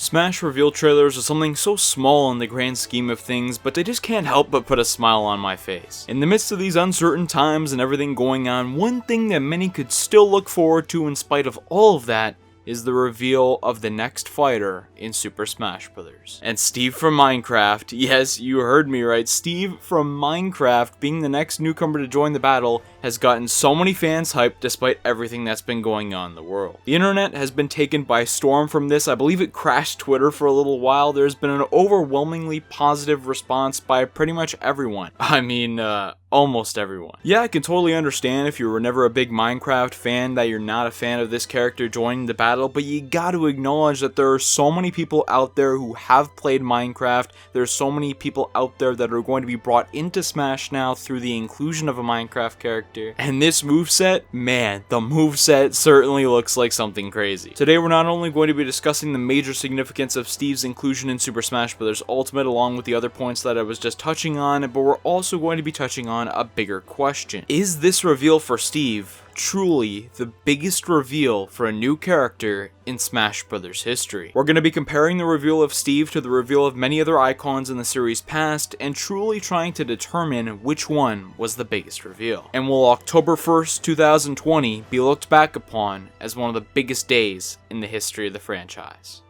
Smash reveal trailers are something so small in the grand scheme of things, but they just can't help but put a smile on my face. In the midst of these uncertain times and everything going on, one thing that many could still look forward to in spite of all of that is the reveal of the next fighter in Super Smash Bros. And Steve from Minecraft, yes, you heard me right, Steve from Minecraft being the next newcomer to join the battle has gotten so many fans hyped despite everything that's been going on in the world. The internet has been taken by storm from this. I believe it crashed Twitter for a little while. There's been an overwhelmingly positive response by pretty much everyone. I mean, almost everyone. Yeah, I can totally understand if you were never a big Minecraft fan that you're not a fan of this character joining the battle, but you gotta acknowledge that there are so many people out there who have played Minecraft. There's so many people out there that are going to be brought into Smash now through the inclusion of a Minecraft character. And this moveset, man, the moveset certainly looks like something crazy. Today we're not only going to be discussing the major significance of Steve's inclusion in Super Smash Bros. Ultimate along with the other points that I was just touching on, but we're also going to be touching on a bigger question. Is this reveal for Steve truly the biggest reveal for a new character in Smash Bros. History? We're going to be comparing the reveal of Steve to the reveal of many other icons in the series past and truly trying to determine which one was the biggest reveal. And will October 1st, 2020 be looked back upon as one of the biggest days in the history of the franchise?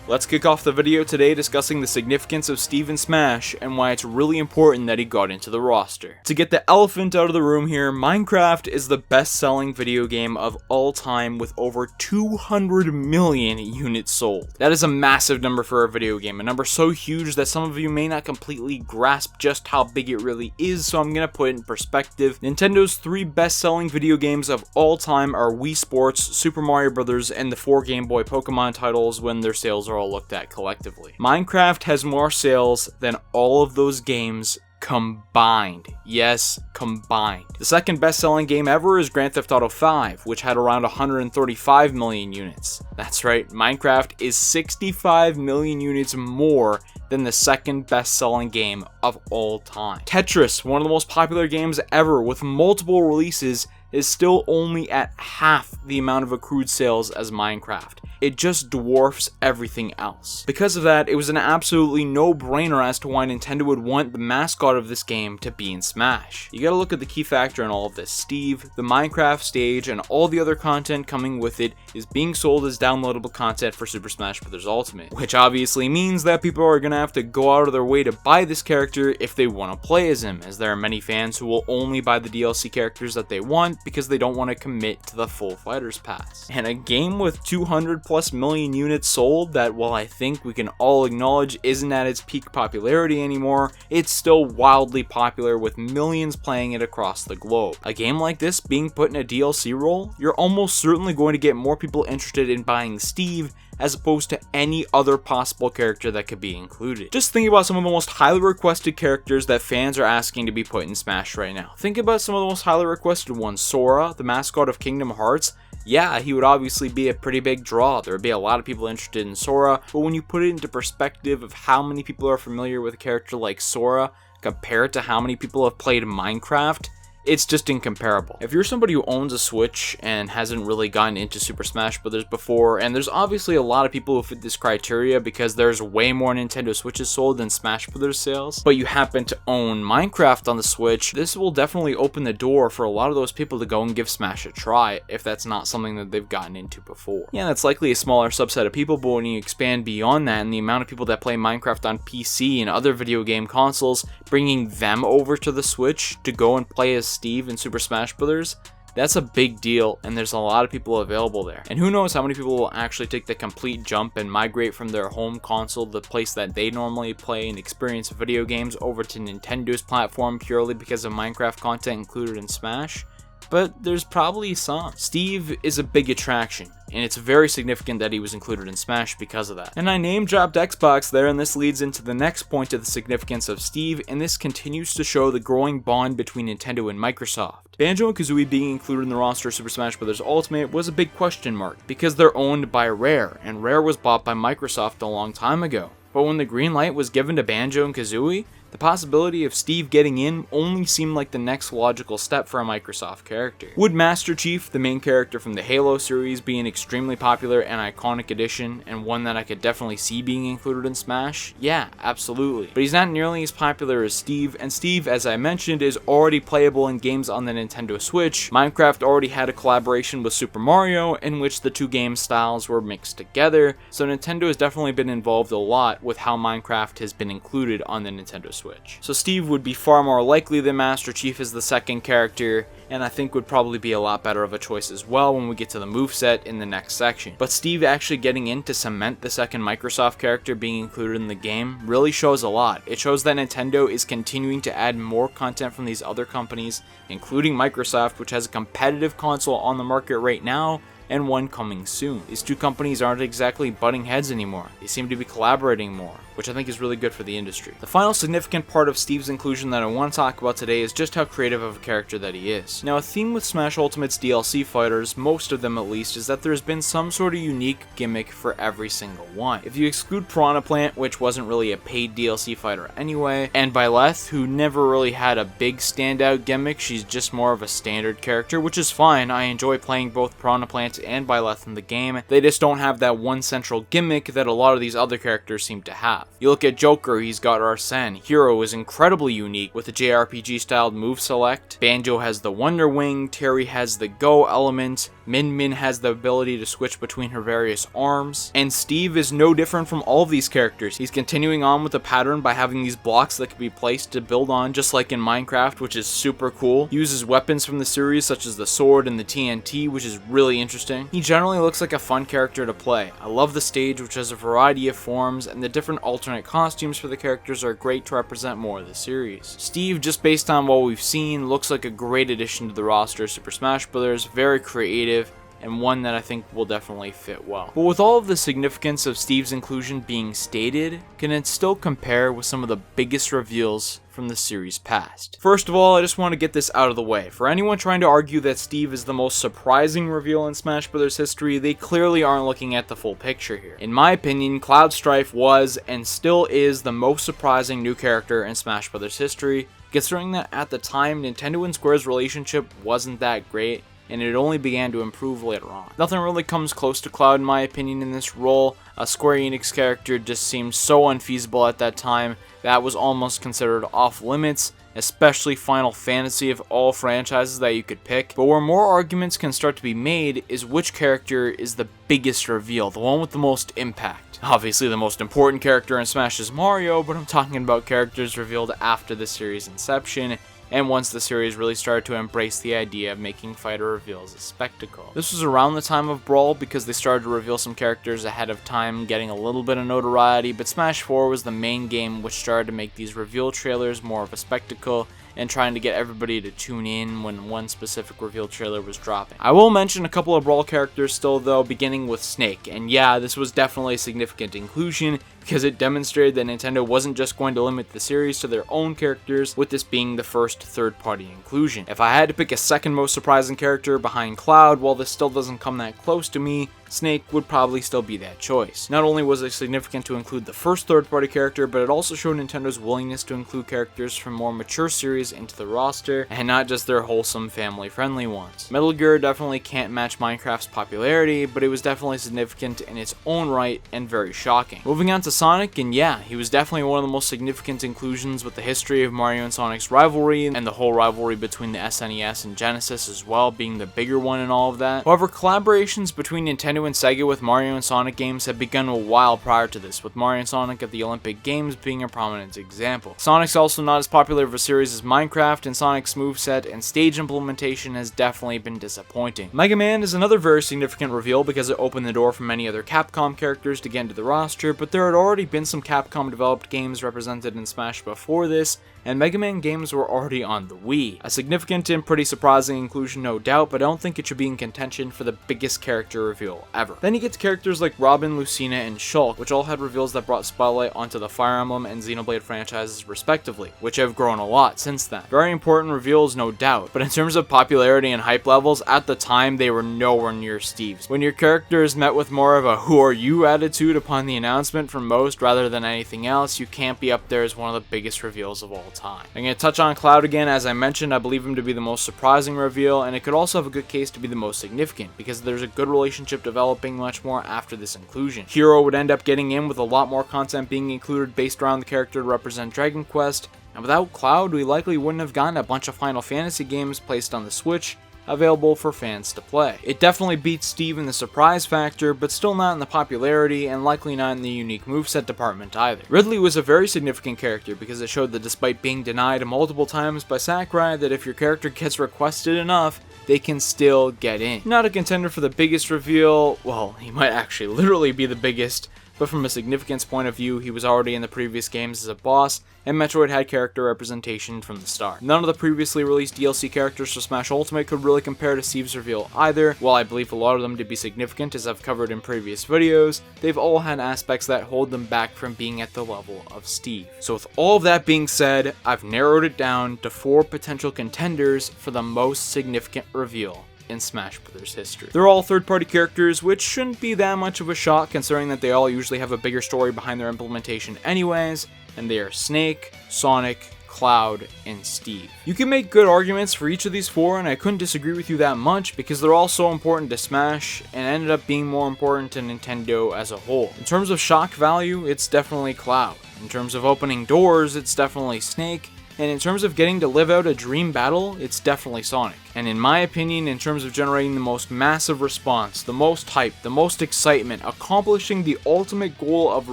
Let's kick off the video today discussing the significance of Steve in Smash and why it's really important that he got into the roster. To get the elephant out of the room here, Minecraft is the best-selling video game of all time with over 200 million units sold. That is a massive number for a video game, a number so huge that some of you may not completely grasp just how big it really is, so I'm gonna put it in perspective. Nintendo's 3 best-selling video games of all time are Wii Sports, Super Mario Bros., and the 4 Game Boy Pokemon titles when their sales are all looked at collectively. Minecraft has more sales than all of those games combined. Yes, combined. The second best-selling game ever is Grand Theft Auto 5, which had around 135 million units. That's right, Minecraft is 65 million units more than the second best-selling game of all time. Tetris, one of the most popular games ever with multiple releases, is still only at half the amount of accrued sales as Minecraft. It just dwarfs everything else. Because of that, it was an absolutely no-brainer as to why Nintendo would want the mascot of this game to be in Smash. You gotta look at the key factor in all of this. Steve, the Minecraft stage, and all the other content coming with it is being sold as downloadable content for Super Smash Bros. Ultimate, which obviously means that people are gonna have to go out of their way to buy this character if they want to play as him, as there are many fans who will only buy the DLC characters that they want because they don't want to commit to the full Fighters Pass. And a game with 200 plus million units sold that, while I think we can all acknowledge isn't at its peak popularity anymore, it's still wildly popular with millions playing it across the globe. A game like this being put in a DLC role, you're almost certainly going to get more people interested in buying Steve as opposed to any other possible character that could be included. Just think about some of the most highly requested characters that fans are asking to be put in Smash right now. Think about some of the most highly requested ones. Sora, the mascot of Kingdom Hearts. Yeah, he would obviously be a pretty big draw. There would be a lot of people interested in Sora, but when you put it into perspective of how many people are familiar with a character like Sora compared to how many people have played Minecraft, it's just incomparable. If you're somebody who owns a Switch and hasn't really gotten into Super Smash Bros. Before, and there's obviously a lot of people who fit this criteria because there's way more Nintendo Switches sold than Smash Bros. Sales, but you happen to own Minecraft on the Switch, this will definitely open the door for a lot of those people to go and give Smash a try if that's not something that they've gotten into before. Yeah, that's likely a smaller subset of people, but when you expand beyond that and the amount of people that play Minecraft on PC and other video game consoles, bringing them over to the Switch to go and play as Steve in Super Smash Bros., that's a big deal, and there's a lot of people available there. And who knows how many people will actually take the complete jump and migrate from their home console, the place that they normally play and experience video games, over to Nintendo's platform purely because of Minecraft content included in Smash. But there's probably some. Steve is a big attraction, and it's very significant that he was included in Smash because of that. And I name dropped Xbox there, and this leads into the next point of the significance of Steve, and this continues to show the growing bond between Nintendo and Microsoft. Banjo and Kazooie being included in the roster of Super Smash Bros. Ultimate was a big question mark, because they're owned by Rare, and Rare was bought by Microsoft a long time ago. But when the green light was given to Banjo and Kazooie, The possibility of Steve getting in only seemed like the next logical step for a Microsoft character. Would Master Chief, the main character from the Halo series, be an extremely popular and iconic addition, and one that I could definitely see being included in Smash? Yeah, absolutely. But he's not nearly as popular as Steve, and Steve, as I mentioned, is already playable in games on the Nintendo Switch. Minecraft already had a collaboration with Super Mario in which the two game styles were mixed together, so Nintendo has definitely been involved a lot with how Minecraft has been included on the Nintendo Switch. So Steve would be far more likely than Master Chief as the second character, and I think would probably be a lot better of a choice as well when we get to the moveset in the next section. But Steve actually getting in to cement the second Microsoft character being included in the game really shows a lot. It shows that Nintendo is continuing to add more content from these other companies, including Microsoft, which has a competitive console on the market right now, and one coming soon. These two companies aren't exactly butting heads anymore. They seem to be collaborating more, which I think is really good for the industry. The final significant part of Steve's inclusion that I want to talk about today is just how creative of a character that he is. Now, a theme with Smash Ultimate's DLC fighters, most of them at least, is that there's been some sort of unique gimmick for every single one. If you exclude Piranha Plant, which wasn't really a paid DLC fighter anyway, and Byleth, who never really had a big standout gimmick, she's just more of a standard character, which is fine. I enjoy playing both Piranha Plant and Byleth in the game. They just don't have that one central gimmick that a lot of these other characters seem to have. You look at Joker, he's got Arsene. Hero is incredibly unique with a JRPG styled move select. Banjo has the Wonder Wing, Terry has the Go element, Min has the ability to switch between her various arms, and Steve is no different from all of these characters. He's continuing on with the pattern by having these blocks that can be placed to build on, just like in Minecraft, which is super cool. He uses weapons from the series such as the sword and the TNT, which is really interesting. He generally looks like a fun character to play. I love the stage, which has a variety of forms, and the different alternate costumes for the characters are great to represent more of the series. Steve, just based on what we've seen, looks like a great addition to the roster of Super Smash Bros., very creative, and one that I think will definitely fit well. But with all of the significance of Steve's inclusion being stated, can it still compare with some of the biggest reveals from the series past? First of all, I just want to get this out of the way. For anyone trying to argue that Steve is the most surprising reveal in Smash Bros. History, they clearly aren't looking at the full picture here. In my opinion, Cloud Strife was, and still is, the most surprising new character in Smash Bros. History, considering that at the time, Nintendo and Square's relationship wasn't that great, and it only began to improve later on. Nothing really comes close to Cloud in my opinion in this role. A Square Enix character just seemed so unfeasible at that time that was almost considered off limits, especially Final Fantasy of all franchises that you could pick. But where more arguments can start to be made is which character is the biggest reveal, the one with the most impact. Obviously the most important character in Smash is Mario, but I'm talking about characters revealed after the series' inception, and once the series really started to embrace the idea of making fighter reveals a spectacle. This was around the time of Brawl because they started to reveal some characters ahead of time, getting a little bit of notoriety, but Smash 4 was the main game which started to make these reveal trailers more of a spectacle, and trying to get everybody to tune in when one specific reveal trailer was dropping. I will mention a couple of Brawl characters still though, beginning with Snake, and yeah, this was definitely a significant inclusion because it demonstrated that Nintendo wasn't just going to limit the series to their own characters, with this being the first third-party inclusion. If I had to pick a second most surprising character behind Cloud, while this still doesn't come that close to me, Snake would probably still be that choice. Not only was it significant to include the first third-party character, but it also showed Nintendo's willingness to include characters from more mature series into the roster, and not just their wholesome, family-friendly ones. Metal Gear definitely can't match Minecraft's popularity, but it was definitely significant in its own right and very shocking. Moving on to Sonic, and yeah, he was definitely one of the most significant inclusions with the history of Mario and Sonic's rivalry, and the whole rivalry between the SNES and Genesis as well being the bigger one in all of that. However, collaborations between Nintendo and Sega with Mario and Sonic games had begun a while prior to this, with Mario and Sonic at the Olympic Games being a prominent example. Sonic's also not as popular of a series as Minecraft, and Sonic's moveset and stage implementation has definitely been disappointing. Mega Man is another very significant reveal because it opened the door for many other Capcom characters to get into the roster, but there had already been some Capcom developed games represented in Smash before this, and Mega Man games were already on the Wii. A significant and pretty surprising inclusion, no doubt, but I don't think it should be in contention for the biggest character reveal ever. Then you get to characters like Robin, Lucina, and Shulk, which all had reveals that brought spotlight onto the Fire Emblem and Xenoblade franchises respectively, which have grown a lot since then. Very important reveals, no doubt, but in terms of popularity and hype levels, at the time they were nowhere near Steve's. When your character is met with more of a "who are you" attitude upon the announcement from most rather than anything else, you can't be up there as one of the biggest reveals of all time. I'm going to touch on Cloud again. As I mentioned, I believe him to be the most surprising reveal, and it could also have a good case to be the most significant, because there's a good relationship developing much more after this inclusion. Hero would end up getting in with a lot more content being included based around the character to represent Dragon Quest, and without Cloud, we likely wouldn't have gotten a bunch of Final Fantasy games placed on the Switch, available for fans to play. It definitely beats Steve in the surprise factor, but still not in the popularity, and likely not in the unique moveset department either. Ridley was a very significant character because it showed that despite being denied multiple times by Sakurai, that if your character gets requested enough, they can still get in. Not a contender for the biggest reveal, well, he might actually literally be the biggest, but from a significance point of view, he was already in the previous games as a boss, and Metroid had character representation from the start. None of the previously released DLC characters for Smash Ultimate could really compare to Steve's reveal either. While I believe a lot of them to be significant, as I've covered in previous videos, they've all had aspects that hold them back from being at the level of Steve. So with all of that being said, I've narrowed it down to 4 potential contenders for the most significant reveal in Smash Bros. History. They're all third-party characters, which shouldn't be that much of a shock considering that they all usually have a bigger story behind their implementation anyways, and they are Snake, Sonic, Cloud, and Steve. You can make good arguments for each of these 4, and I couldn't disagree with you that much because they're all so important to Smash and ended up being more important to Nintendo as a whole. In terms of shock value, it's definitely Cloud. In terms of opening doors, it's definitely Snake. And in terms of getting to live out a dream battle, it's definitely Sonic. And in my opinion, in terms of generating the most massive response, the most hype, the most excitement, accomplishing the ultimate goal of a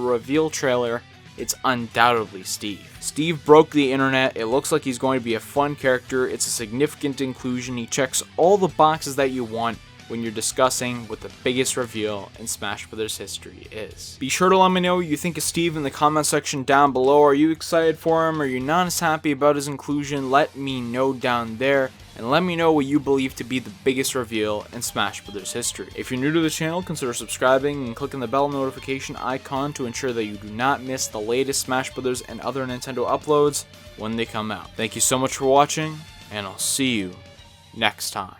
reveal trailer, it's undoubtedly Steve. Steve broke the internet. It looks like he's going to be a fun character. It's a significant inclusion. He checks all the boxes that you want when you're discussing what the biggest reveal in Smash Bros. History is. Be sure to let me know what you think of Steve in the comment section down below. Are you excited for him? Are you not as happy about his inclusion? Let me know down there, and let me know what you believe to be the biggest reveal in Smash Bros. History. If you're new to the channel, consider subscribing and clicking the bell notification icon to ensure that you do not miss the latest Smash Bros. And other Nintendo uploads when they come out. Thank you so much for watching, and I'll see you next time.